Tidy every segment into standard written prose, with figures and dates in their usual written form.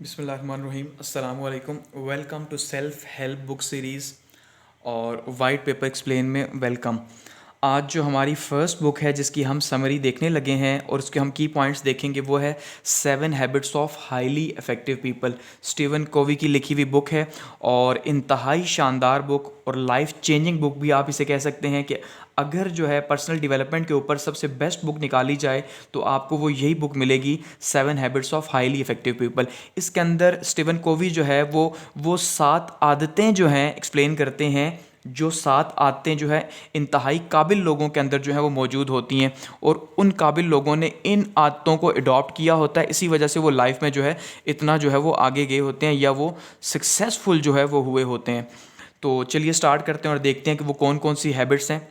बिस्मिल्लाहिर्रहमानिर्रहीम अस्सलाम वालेकुम। Welcome to self help book series और वाइट पेपर एक्सप्लेन में वेलकम। आज जो हमारी फ़र्स्ट बुक है जिसकी हम समरी देखने लगे हैं और उसके हम की पॉइंट्स देखेंगे वो है 7 habits of highly effective people. Stephen Covey की लिखी हुई बुक है और इंतहाई शानदार बुक और लाइफ चेंजिंग बुक भी आप इसे कह सकते हैं कि अगर जो है पर्सनल डेवलपमेंट के ऊपर सबसे बेस्ट बुक निकाली जाए तो आपको वो यही बुक मिलेगी 7 habits of highly effective people. इसके अंदर स्टीवन कोवी जो है वो 7 आदतें जो हैं एक्सप्लेन करते हैं, जो 7 आदतें जो है इंतहाई काबिल लोगों के अंदर जो है वो मौजूद होती हैं और उन काबिल लोगों ने इन आदतों को अडॉप्ट किया होता है। इसी वजह से वो लाइफ में जो है इतना जो है वो आगे गए होते हैं या वो सक्सेसफुल जो है वो हुए होते हैं। तो चलिए स्टार्ट करते हैं और देखते हैं कि वो कौन कौन सी हैबिट्स हैं।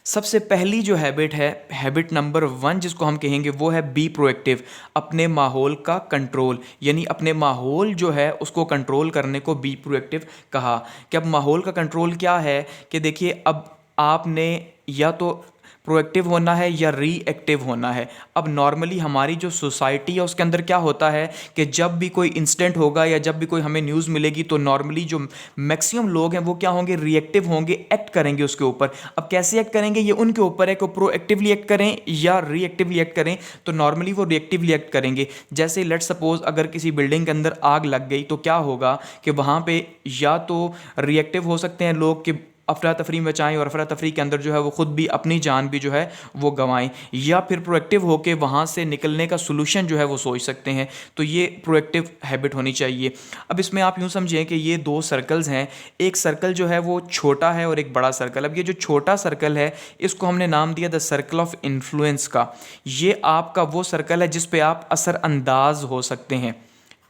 सबसे पहली जो हैबिट है, हैबिट नंबर 1 जिसको हम कहेंगे वो है बी प्रोएक्टिव। अपने माहौल का कंट्रोल, यानी अपने माहौल जो है उसको कंट्रोल करने को बी प्रोएक्टिव कहा। कि अब माहौल का कंट्रोल क्या है कि देखिए, अब आपने या तो प्रोएक्टिव होना है या रीएक्टिव होना है। अब नॉर्मली हमारी जो सोसाइटी है उसके अंदर क्या होता है कि जब भी कोई इंसिडेंट होगा या जब भी कोई हमें न्यूज़ मिलेगी तो नॉर्मली जो मैक्सिमम लोग हैं वो क्या होंगे, रिएक्टिव होंगे, एक्ट करेंगे उसके ऊपर। अब कैसे एक्ट करेंगे ये उनके ऊपर है कि प्रोएक्टिवली एक्ट करें या रिएक्टिवली एक्ट करें। तो नॉर्मली वो रिएक्टिवली एक्ट करेंगे। जैसे लेट्स सपोज अगर किसी बिल्डिंग के अंदर आग लग गई तो क्या होगा कि वहाँ पे या तो रिएक्टिव हो सकते हैं लोग कि अफरा तफरी मचाएं और अफरा तफरी के अंदर जो है वो ख़ुद भी अपनी जान भी जो है वो गंवाएं, या फिर प्रोएक्टिव होकर वहाँ से निकलने का सोल्यूशन जो है वो सोच सकते हैं। तो ये प्रोएक्टिव हैबिट होनी चाहिए। अब इसमें आप यूँ समझें कि ये 2 सर्कल्स हैं। एक सर्कल जो है वो छोटा है और एक बड़ा सर्कल। अब ये जो छोटा सर्कल है इसको हमने नाम दिया द सर्कल ऑफ इन्फ्लुएंस का। ये आपका वो सर्कल है जिस पे आप असरअंदाज हो सकते हैं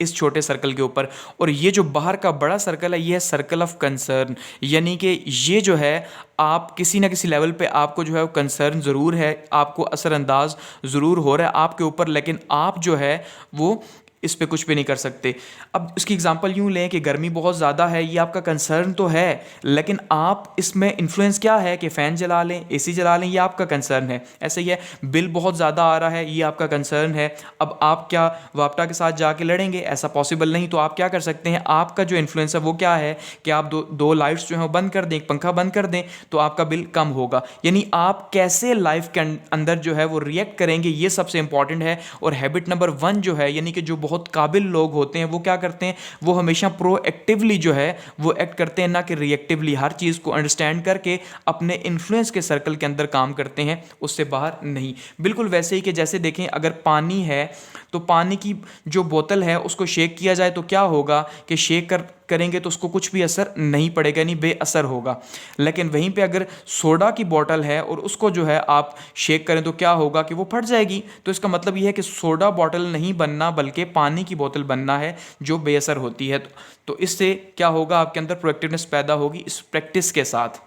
इस छोटे सर्कल के ऊपर। और ये जो बाहर का बड़ा सर्कल है ये है सर्कल ऑफ कंसर्न, यानी कि ये जो है आप किसी ना किसी लेवल पे आपको जो है वो कंसर्न ज़रूर है, आपको असरअंदाज ज़रूर हो रहा है आपके ऊपर, लेकिन आप जो है वो इस पे कुछ भी नहीं कर सकते। अब इसकी एग्जांपल यूँ लें कि गर्मी बहुत ज़्यादा है, ये आपका कंसर्न तो है, लेकिन आप इसमें इन्फ्लुएंस क्या है कि फ़ैन जला लें, एसी जला लें, ये आपका कंसर्न है। ऐसे ही है, बिल बहुत ज़्यादा आ रहा है, ये आपका कंसर्न है। अब आप क्या वापटा के साथ जाके लड़ेंगे? ऐसा पॉसिबल नहीं। तो आप क्या कर सकते हैं, आपका जो इन्फ्लुएंस है वो क्या है कि आप दो लाइट्स जो हैं वो बंद कर दें, एक पंखा बंद कर दें, तो आपका बिल कम होगा। यानी आप कैसे लाइफ के अंदर जो है वो रिएक्ट करेंगे ये सबसे इंपॉर्टेंट है। और हैबिट नंबर 1 जो है, यानी कि जो बहुत काबिल लोग होते हैं वो क्या करते हैं, वो हमेशा प्रोएक्टिवली जो है वो एक्ट करते हैं, ना कि रिएक्टिवली। हर चीज़ को अंडरस्टैंड करके अपने इन्फ्लुएंस के सर्कल के अंदर काम करते हैं, उससे बाहर नहीं। बिल्कुल वैसे ही कि जैसे देखें अगर पानी है तो पानी की जो बोतल है उसको शेक किया जाए तो क्या होगा कि करेंगे तो उसको कुछ भी असर नहीं पड़ेगा, यानी बेअसर होगा। लेकिन वहीं पे अगर सोडा की बोतल है और उसको जो है आप शेक करें तो क्या होगा कि वो फट जाएगी। तो इसका मतलब ये है कि सोडा बोतल नहीं बनना बल्कि पानी की बोतल बनना है जो बेअसर होती है। तो इससे क्या होगा, आपके अंदर प्रोएक्टिवनेस पैदा होगी इस प्रैक्टिस के साथ।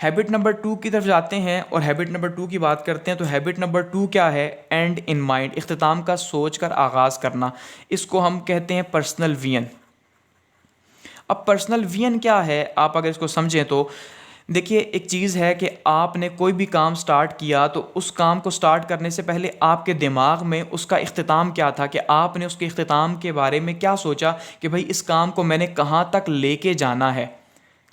हैबिट नंबर 2 की तरफ जाते हैं और हैबिट नंबर 2 की बात करते हैं। तो हैबिट नंबर 2 क्या है, एंड इन माइंड, इख्तिताम का सोच कर आगाज़ करना। इसको हम कहते हैं पर्सनल विजन। अब पर्सनल विजन क्या है, आप अगर इसको समझें तो देखिए, एक चीज़ है कि आपने कोई भी काम स्टार्ट किया तो उस काम को स्टार्ट करने से पहले आपके दिमाग में उसका इख्तिताम क्या था, कि आपने उसके इख्तिताम के बारे में क्या सोचा कि भाई इस काम को मैंने कहाँ तक लेके जाना है,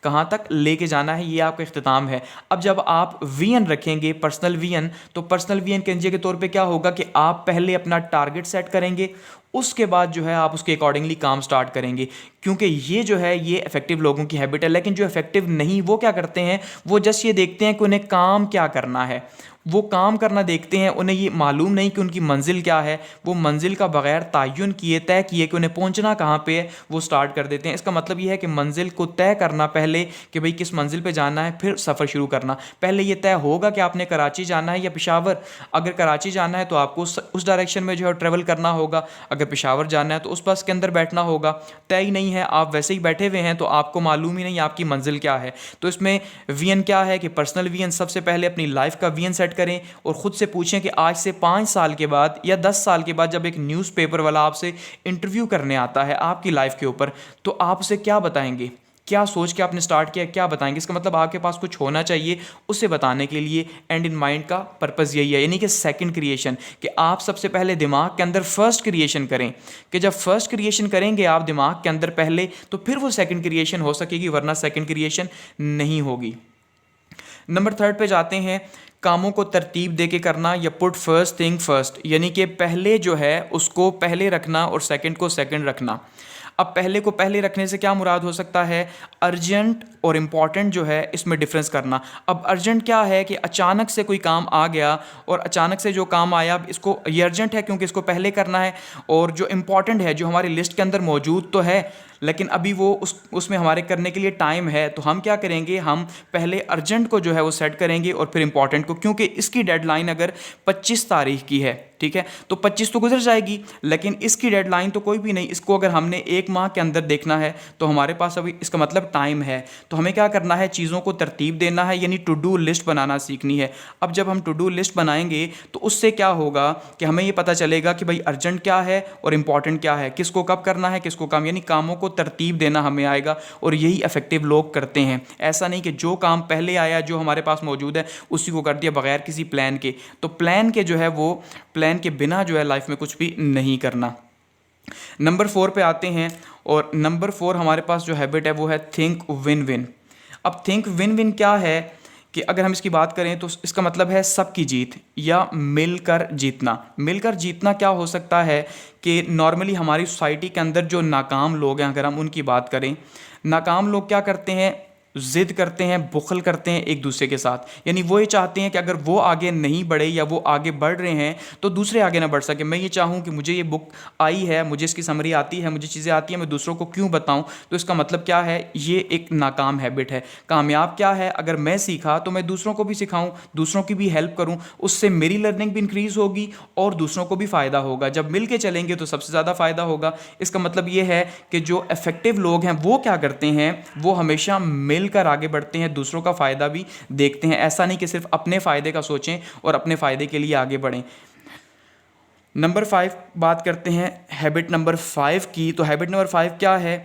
कहाँ तक लेके जाना है, ये आपका इख्तिताम है। अब जब आप विजन रखेंगे, पर्सनल विजन, तो पर्सनल विजन के नतीजे के तौर पे क्या होगा कि आप पहले अपना टारगेट सेट करेंगे, उसके बाद जो है आप उसके अकॉर्डिंगली काम स्टार्ट करेंगे। क्योंकि ये जो है ये इफेक्टिव लोगों की हैबिट है। लेकिन जो इफेक्टिव नहीं वो क्या करते हैं, वो जस्ट ये देखते हैं कि उन्हें काम क्या करना है, वो काम करना देखते हैं, उन्हें ये मालूम नहीं कि उनकी मंजिल क्या है। वो मंजिल का बगैर तयन किए, तय किए कि उन्हें पहुंचना कहाँ पे है, वो स्टार्ट कर देते हैं। इसका मतलब ये है कि मंजिल को तय करना पहले, कि भाई किस मंजिल पे जाना है, फिर सफ़र शुरू करना। पहले ये तय होगा कि आपने कराची जाना है या पेशावर। अगर कराची जाना है तो आपको उस डायरेक्शन में जो है ट्रेवल करना होगा, अगर पेशावर जाना है तो उस बस के अंदर बैठना होगा। तय ही नहीं है, आप वैसे ही बैठे हुए हैं, तो आपको मालूम ही नहीं आपकी मंजिल क्या है। तो इसमें विजन क्या है कि पर्सनल विजन, सबसे पहले अपनी लाइफ का विजन सेट करें और ख़ुद से पूछें कि आज से 5 साल के बाद या 10 साल के बाद जब एक न्यूज़पेपर वाला आपसे इंटरव्यू करने आता है आपकी लाइफ के ऊपर, तो आप उसे क्या बताएंगे, क्या सोच के आपने स्टार्ट किया, क्या बताएंगे? इसका मतलब आपके पास कुछ होना चाहिए उसे बताने के लिए। एंड इन माइंड का पर्पज़ यही है, यानी कि सेकंड क्रिएशन, कि आप सबसे पहले दिमाग के अंदर फर्स्ट क्रिएशन करें, कि जब फर्स्ट क्रिएशन करेंगे आप दिमाग के अंदर पहले, तो फिर वो सेकंड क्रिएशन हो सकेगी, वरना सेकंड क्रिएशन नहीं होगी। नंबर थर्ड पे जाते हैं, कामों को तरतीब दे के करना, या पुट फर्स्ट थिंग फर्स्ट, यानी कि पहले जो है उसको पहले रखना और सेकंड को सेकंड रखना। अब पहले को पहले रखने से क्या मुराद हो सकता है? अर्जेंट और इम्पॉर्टेंट जो है इसमें डिफरेंस करना। अब अर्जेंट क्या है कि अचानक से कोई काम आ गया, और अचानक से जो काम आया, अब इसको ये अर्जेंट है क्योंकि इसको पहले करना है। और जो इम्पॉर्टेंट है, जो हमारी लिस्ट के अंदर मौजूद तो है लेकिन अभी वो उसमें हमारे करने के लिए टाइम है, तो हम क्या करेंगे, हम पहले अर्जेंट को जो है वो सेट करेंगे और फिर इंपॉर्टेंट को, क्योंकि इसकी डेडलाइन अगर 25 तारीख की है, ठीक है, तो 25 तो गुजर जाएगी, लेकिन इसकी डेडलाइन तो कोई भी नहीं, इसको अगर हमने 1 माह के अंदर देखना है तो हमारे पास अभी इसका मतलब टाइम है। तो हमें क्या करना है, चीज़ों को तरतीब देना है, यानी टू डू लिस्ट बनाना सीखनी है। अब जब हम टू डू लिस्ट बनाएंगे तो उससे क्या होगा कि हमें ये पता चलेगा कि भाई अर्जेंट क्या है और इंपॉर्टेंट क्या है, किसको कब करना है, किसको काम, यानी कामों को तरतीब देना हमें आएगा। और यही इफेक्टिव लोग करते हैं। ऐसा नहीं कि जो काम पहले आया, जो हमारे पास मौजूद है, उसी को कर दिया बगैर किसी प्लान के। तो प्लान के जो है वो, प्लान के बिना जो है लाइफ में कुछ भी नहीं करना। नंबर 4 पे आते हैं, और नंबर 4 हमारे पास जो हैबिट है वो है थिंक विन विन। अब थिंक विन विन क्या है कि अगर हम इसकी बात करें तो इसका मतलब है सबकी जीत या मिलकर जीतना। मिलकर जीतना क्या हो सकता है कि नॉर्मली हमारी सोसाइटी के अंदर जो नाकाम लोग हैं, अगर हम उनकी बात करें, नाकाम लोग क्या करते हैं, ज़िद करते हैं, बुखल करते हैं एक दूसरे के साथ। यानी वो ये चाहते हैं कि अगर वो आगे नहीं बढ़े या वो आगे बढ़ रहे हैं तो दूसरे आगे ना बढ़ सके। मैं ये चाहूँ कि मुझे ये बुक आई है, मुझे इसकी समरी आती है, मुझे चीज़ें आती हैं, मैं दूसरों को क्यों बताऊँ? तो इसका मतलब क्या है, ये एक नाकाम हैबिट है। कामयाब क्या है, अगर मैं सीखा तो मैं दूसरों को भी सिखाऊँ, दूसरों की भी हेल्प करूँ, उससे मेरी लर्निंग भी इंक्रीज़ होगी और दूसरों को भी फ़ायदा होगा। जब मिल के चलेंगे तो सबसे ज़्यादा फ़ायदा होगा। इसका मतलब ये है कि जो इफ़ेक्टिव लोग हैं वो क्या करते हैं, वो हमेशा मिलकर आगे बढ़ते हैं, दूसरों का फ़ायदा भी देखते हैं। ऐसा नहीं कि सिर्फ अपने फ़ायदे का सोचें और अपने फ़ायदे के लिए आगे बढ़ें। नंबर 5 बात करते हैं हैबिट नंबर 5 की। तो हैबिट नंबर 5 क्या है?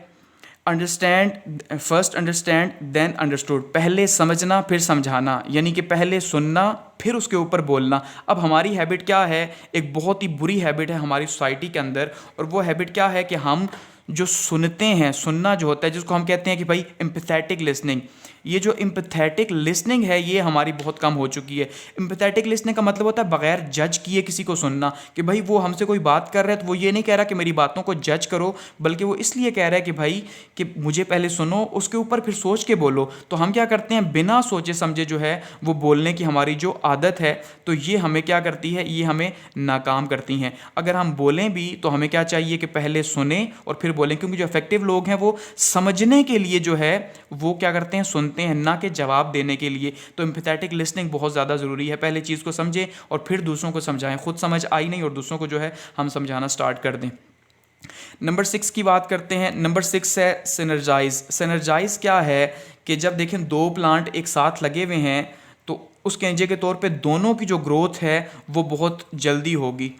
Understand, first understand then understood. पहले समझना फिर समझाना, यानी कि पहले सुनना फिर उसके ऊपर बोलना। अब हमारी हैबिट क्या है, एक बहुत ही बुरी हैबिट है हमारी सोसाइटी के अंदर, और वो हैबिट क्या है कि हम जो सुनते हैं, सुनना जो होता है, जिसको हम कहते हैं कि भाई एम्पैथेटिक लिसनिंग, ये जो एम्पैथेटिक लिसनिंग है ये हमारी बहुत कम हो चुकी है। एम्पैथेटिक लिसनिंग का मतलब होता है बगैर जज किए किसी को सुनना, कि भाई वो हमसे कोई बात कर रहा है तो वो ये नहीं कह रहा कि मेरी बातों को जज करो, बल्कि वो इसलिए कह रहा है कि भाई कि मुझे पहले सुनो, उसके ऊपर फिर सोच के बोलो। तो हम क्या करते हैं, बिना सोचे समझे जो है वो बोलने की हमारी जो आदत है, तो ये हमें क्या करती है, ये हमें नाकाम करती हैं। अगर हम बोलें भी तो हमें क्या चाहिए कि पहले सुने और फिर बोलें, क्योंकि जो इफेक्टिव लोग हैं वो समझने के लिए जो है वो क्या करते हैं, सुनते हैं, ना कि जवाब देने के लिए। तो एम्पैथेटिक लिसनिंग बहुत ज़्यादा ज़रूरी है। पहले चीज़ को समझें और फिर दूसरों को समझाएं। खुद समझ आई नहीं और दूसरों को जो है हम समझाना स्टार्ट कर दें। नंबर 6 की बात करते हैं। नंबर 6 है सिनर्जाइज। सिनर्जाइज क्या है कि जब देखें 2 प्लांट एक साथ लगे हुए हैं तो उसके नतीजे के तौर पे दोनों की जो ग्रोथ है वो बहुत जल्दी होगी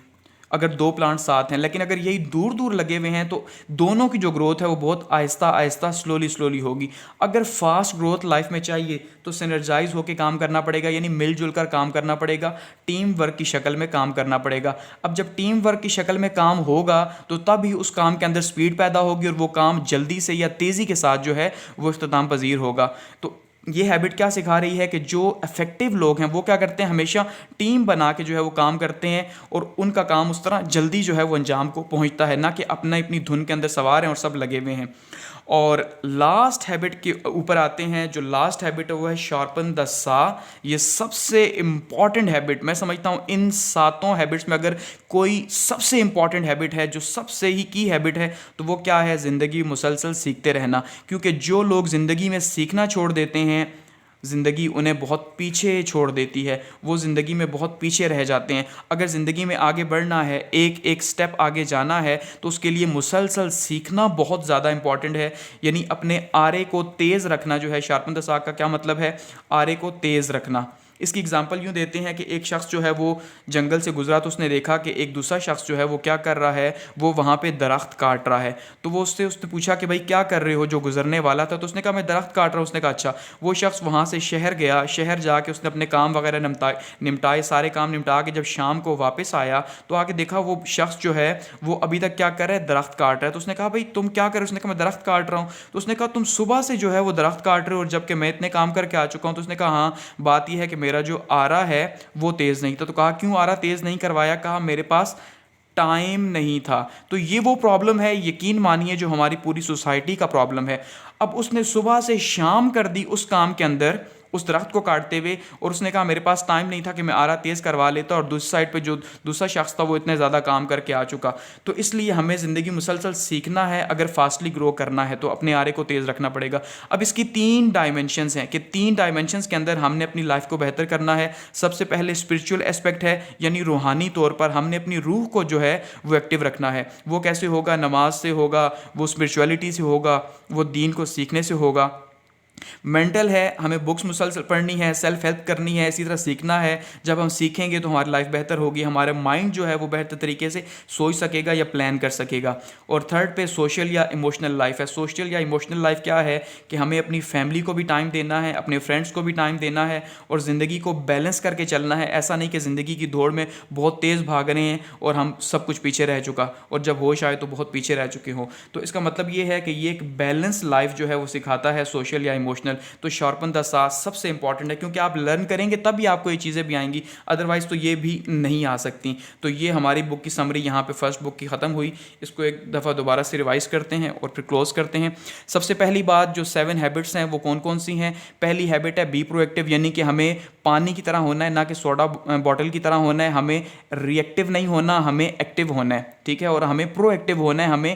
अगर 2 प्लांट साथ हैं। लेकिन अगर यही दूर दूर लगे हुए हैं तो दोनों की जो ग्रोथ है वो बहुत आहिस्ता आहिस्ता स्लोली होगी। अगर फास्ट ग्रोथ लाइफ में चाहिए तो सिनर्जाइज होकर काम करना पड़ेगा, यानी मिलजुल कर काम करना पड़ेगा, टीम वर्क की शक्ल में काम करना पड़ेगा। अब जब टीम वर्क की शक्ल में काम होगा तो तब ही उस काम के अंदर स्पीड पैदा होगी और वो काम जल्दी से या तेज़ी के साथ जो है वो इख्तिताम पजीर होगा। तो ये हैबिट क्या सिखा रही है कि जो इफेक्टिव लोग हैं वो क्या करते हैं, हमेशा टीम बना के जो है वो काम करते हैं और उनका काम उस तरह जल्दी जो है वो अंजाम को पहुंचता है, ना कि अपनी धुन के अंदर सवार हैं और सब लगे हुए हैं। और लास्ट हैबिट के ऊपर आते हैं। जो लास्ट हैबिट है वो है शार्पन द सा। ये सबसे इम्पॉर्टेंट हैबिट मैं समझता हूँ। इन 7 हैबिट्स में अगर कोई सबसे इम्पॉर्टेंट हैबिट है, जो सबसे ही की हैबिट है, तो वो क्या है, ज़िंदगी मुसलसल सीखते रहना। क्योंकि जो लोग ज़िंदगी में सीखना छोड़ देते हैं, ज़िंदगी उन्हें बहुत पीछे छोड़ देती है, वो ज़िंदगी में बहुत पीछे रह जाते हैं। अगर ज़िंदगी में आगे बढ़ना है, एक एक स्टेप आगे जाना है, तो उसके लिए मुसलसल सीखना बहुत ज़्यादा इंपॉर्टेंट है। यानी अपने आरे को तेज़ रखना जो है, शार्पन द साग का क्या मतलब है, आरे को तेज़ रखना। इसकी एग्जांपल यूँ देते हैं कि एक शख्स जो है वो जंगल से गुजरा तो उसने देखा कि एक दूसरा शख्स जो है वो क्या कर रहा है, वो वहाँ पे दरख्त काट रहा है। तो वो उसने पूछा कि भाई क्या कर रहे हो, जो गुजरने वाला था। तो उसने कहा मैं दरख्त काट रहा हूँ। उसने कहा अच्छा। वो शख्स वहाँ से शहर गया, शहर जाके उसने अपने काम वगैरह निपटाए, सारे काम निपटा के जब शाम को वापस आया तो आके देखा वो शख्स जो है वो अभी तक क्या कर रहा है, दरख्त काट रहा है। तो उसने कहा भाई तुम क्या कर रहे हो? उसने कहा मैं दरख्त काट रहा हूँ। तो उसने कहा तुम सुबह से जो है वो दरख्त काट रहे हो और जबकि मैं इतने काम करके आ चुका हूँ। तो उसने कहा हाँ, बात यह है कि मेरा जो आरा है वो तेज़ नहीं था। तो कहा क्यों आरा तेज़ नहीं करवाया? कहा मेरे पास टाइम नहीं था। तो ये वो प्रॉब्लम है, यकीन मानिए, जो हमारी पूरी सोसाइटी का प्रॉब्लम है। अब उसने सुबह से शाम कर दी उस काम के अंदर, उस दरख्त को काटते हुए, और उसने कहा मेरे पास टाइम नहीं था कि मैं आरा तेज़ करवा लेता, और दूसरी साइड पे जो दूसरा शख्स था वो इतने ज़्यादा काम करके आ चुका। तो इसलिए हमें ज़िंदगी मुसलसल सीखना है, अगर फास्टली ग्रो करना है तो अपने आरे को तेज़ रखना पड़ेगा। अब इसकी 3 डायमेंशंस हैं कि 3 डायमेंशंस के अंदर हमने अपनी लाइफ को बेहतर करना है। सबसे पहले स्पिरिचुअल एस्पेक्ट है, यानी रूहानी तौर पर हमने अपनी रूह को जो है वो एक्टिव रखना है। वो कैसे होगा? नमाज से होगा, वो स्पिरिचुअलिटी से होगा, वो दीन को सीखने से होगा। मेंटल है, हमें बुक्स मुसलसल पढ़नी है, सेल्फ हेल्प करनी है, इसी तरह सीखना है। जब हम सीखेंगे तो हमारी लाइफ बेहतर होगी, हमारा माइंड जो है वो बेहतर तरीके से सोच सकेगा या प्लान कर सकेगा। और थर्ड पे सोशल या इमोशनल लाइफ है। सोशल या इमोशनल लाइफ क्या है कि हमें अपनी फैमिली को भी टाइम देना है, अपने फ्रेंड्स को भी टाइम देना है, और ज़िंदगी को बैलेंस करके चलना है। ऐसा नहीं कि ज़िंदगी की दौड़ में बहुत तेज़ भाग रहे हैं और हम सब कुछ पीछे रह चुका, और जब होश आए तो बहुत पीछे रह चुके हों। तो इसका मतलब ये है कि ये एक बैलेंस लाइफ जो है वो सिखाता है, सोशल या इमोशनल। तो शार्पन द साज सबसे इंपॉर्टेंट है, क्योंकि आप लर्न करेंगे तभी आपको ये चीज़ें भी आएंगी, अदरवाइज तो ये भी नहीं आ सकती। तो ये हमारी बुक की समरी यहाँ पे फर्स्ट बुक की ख़त्म हुई। इसको एक दफ़ा दोबारा से रिवाइज करते हैं और फिर क्लोज करते हैं। सबसे पहली बात, जो 7 हैबिट्स हैं वो कौन कौन सी हैं? पहली हैबिट है बी प्रोएक्टिव, यानी कि हमें पानी की तरह होना है, ना कि सोडा बॉटल की तरह होना है। हमें रिएक्टिव नहीं होना, हमें एक्टिव होना है, ठीक है। और हमें प्रोएक्टिव होना है, हमें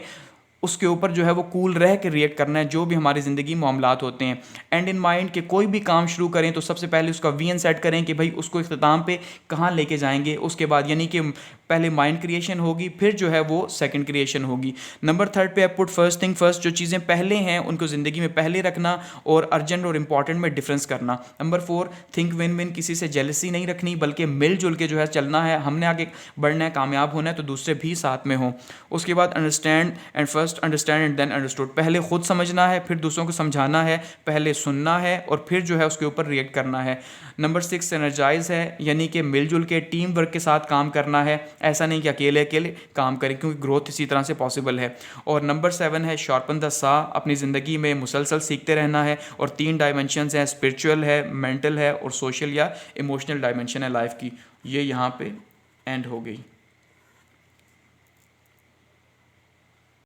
उसके ऊपर जो है वो कूल रह के रिएक्ट करना है जो भी हमारी ज़िंदगी मामलात होते हैं। एंड इन माइंड कि कोई भी काम शुरू करें तो सबसे पहले उसका वीएन सेट करें कि भाई उसको इख्तिताम पे कहाँ लेके जाएंगे। उसके बाद यानी कि पहले माइंड क्रिएशन होगी, फिर जो है वो सेकंड क्रिएशन होगी। नंबर 3 पे पुट फर्स्ट थिंग फर्स्ट, जो चीज़ें पहले हैं उनको ज़िंदगी में पहले रखना और अर्जेंट और इंपॉर्टेंट में डिफरेंस करना। नंबर 4 थिंक विन विन, किसी से जेलसी नहीं रखनी बल्कि मिलजुल के जो है चलना है। हमने आगे बढ़ना है, कामयाब होना है तो दूसरे भी साथ में हों। उसके बाद understand and first understand and then understood, पहले खुद समझना है, फिर दूसरों को समझाना है, पहले सुनना है और फिर जो है उसके ऊपर रिएक्ट करना है। नंबर 6 एनर्जाइज है, यानी कि मिलजुल के टीम वर्क के साथ काम करना है। ऐसा नहीं कि अकेले अकेले काम करें, क्योंकि ग्रोथ इसी तरह से पॉसिबल है। और नंबर 7 है शार्पन द सा, अपनी ज़िंदगी में मुसलसल सीखते रहना है। और 3 डायमेंशंस हैं, स्पिरिचुअल है, मेंटल है और सोशल या इमोशनल डायमेंशन है लाइफ की। ये यहाँ पे एंड हो गई।